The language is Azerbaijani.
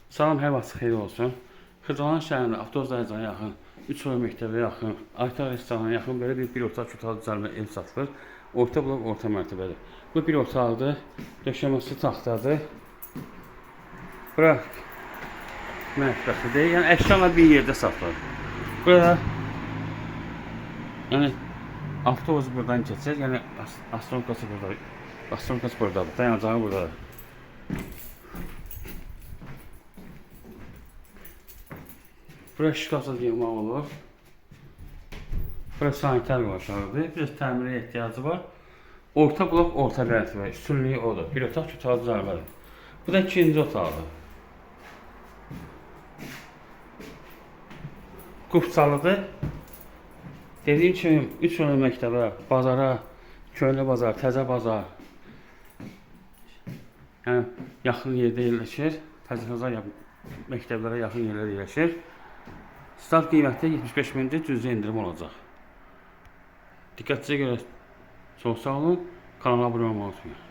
Salam, hər vaxt xeyir olsun. Xırdalan şəhərində avtobus dayanacağı yaxın, 3 yol məktəbə yaxın, Aytar restorana yaxın belə bir otaq otaq düzəlmə ev satılır. Orta blok, orta mərtəbədir. Bu bir otaqdır, döşəməsi taxtadır. Bura mətbəxidir. Yəni əşyalar bir yerdə satılır. Burada yəni avtobus buradan keçir. Yəni astronomkası buradadır. Astronomkası buradadır. Dayanacağı buradadır. Burası şkafsız yığmaq olur. Burası sanitar qonşularıdır. Biraz təmirə ehtiyacı var. Orta blok, orta mərtəbə. Üstünlüyü odur. Bir otaq, iki otaq düzəlmədir. Bu da ikinci otaqdır. Qupçalıdır. Dediyim kimi 3 yol məktəbə, bazara, köhnə bazar, təzə bazar. Yəni yaxın yerdə yerləşir. Təzə bazar məktəblərə yaxın yerlərdə yerləşir. Start qiyməti 75 mindir, cüzi indirim olacaq. Diqqətinizə görə çox sağ olun. Kanala abunə olmayı unutmayın.